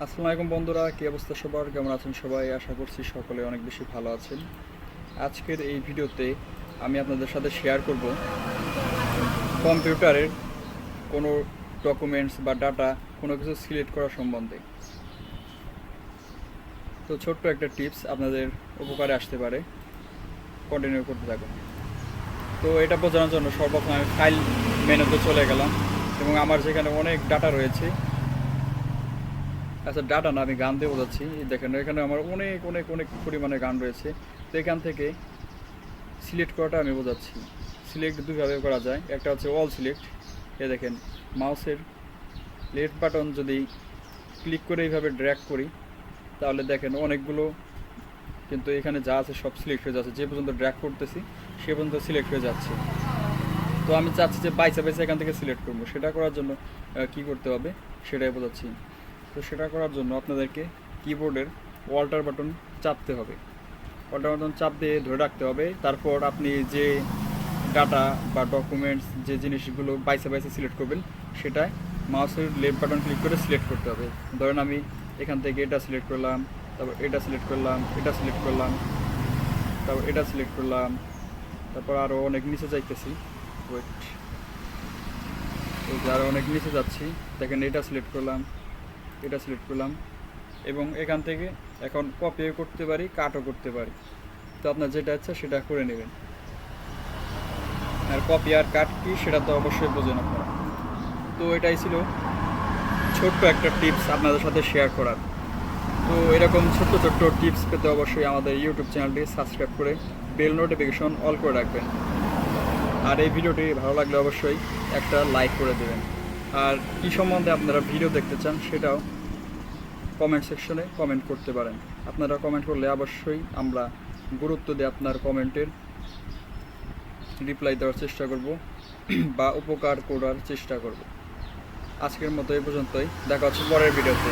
আসসালামু আলাইকুম বন্ধুরা, কী অবস্থা সবার? কেমন আছেন সবাই? আশা করছি সকলে অনেক বেশি ভালো আছেন। আজকের এই ভিডিওতে আমি আপনাদের সাথে শেয়ার করব কম্পিউটারের কোনো ডকুমেন্টস বা ডাটা কোনো কিছু সিলেক্ট করা সম্বন্ধে। তো ছোট্ট একটা টিপস আপনাদের উপকারে আসতে পারে, কন্টিনিউ করতে থাকুন। তো এটা বোঝানোর জন্য সর্বপ্রথম আমি ফাইল মেনুতে চলে গেলাম এবং আমার যেখানে অনেক ডাটা রয়েছে, আচ্ছা ডাটা না, আমি গান দিয়ে বোঝাচ্ছি। দেখেন এখানে আমার অনেক অনেক অনেক পরিমাণে গান রয়েছে। তো এখান থেকে সিলেক্ট করাটা আমি বোঝাচ্ছি। সিলেক্ট দুইভাবে করা যায়, একটা হচ্ছে অল সিলেক্ট। এ দেখেন মাউসের লেফট বাটন যদি ক্লিক করে এইভাবে ড্র্যাগ করি তাহলে দেখেন অনেকগুলো কিন্তু এখানে যা আছে সব সিলেক্ট হয়ে যাচ্ছে। যে পর্যন্ত ড্র্যাগ করতেছি সে পর্যন্ত সিলেক্ট হয়ে যাচ্ছে। তো আমি চাচ্ছি যে বাইসা বাইসা এখান থেকে সিলেক্ট করবো। সেটা করার জন্য কি করতে হবে সেটাই বোঝাচ্ছি। তো সেটা করার জন্য আপনাদেরকে কিবোর্ডের অল্টার বাটন চাপতে হবে। অল্টার বাটন চাপ দিয়ে ধরে রাখতে হবে। তারপর আপনি যে ডাটা বা ডকুমেন্টস যে জিনিসগুলো বাইসে বাইসে সিলেক্ট করবেন সেটাই মাউসের লেফট বাটন ক্লিক করে সিলেক্ট করতে হবে। ধরেন আমি এখান থেকে এটা সিলেক্ট করলাম, তারপর এটা সিলেক্ট করলাম, এটা সিলেক্ট করলাম, তারপর এটা সিলেক্ট করলাম, তারপর আরও অনেক নিচে যাইতেছি। ওয়েট, এই যে আরও অনেক নিচে যাচ্ছি। দেখেন এটা সিলেক্ট করলাম, এটা সিলেক্ট করলাম এবং এখান থেকে এখন কপিও করতে পারি, কাটও করতে পারি। তো আপনার যেটা ইচ্ছা সেটা করে নেবেন। আর কপি আর কাট কি সেটা তো অবশ্যই বোঝেন আপনারা। তো এটাই ছিল ছোট্ট একটা টিপস আপনাদের সাথে শেয়ার করার। তো এরকম ছোট্ট ছোট্ট টিপস পেতে অবশ্যই আমাদের ইউটিউব চ্যানেলটি সাবস্ক্রাইব করে বেল নোটিফিকেশন অল করে রাখবেন। আর এই ভিডিওটি ভালো লাগলে অবশ্যই একটা লাইক করে দেবেন। আর কী সম্বন্ধে আপনারা ভিডিও দেখতে চান সেটাও কমেন্ট সেকশনে কমেন্ট করতে পারেন। আপনারা কমেন্ট করলে অবশ্যই আমরা গুরুত্ব দিয়ে আপনার কমেন্টের রিপ্লাই দেওয়ার চেষ্টা করব বা উপকার করার চেষ্টা করব। আজকের মতো এই পর্যন্তই, দেখা হচ্ছে পরের ভিডিওতে।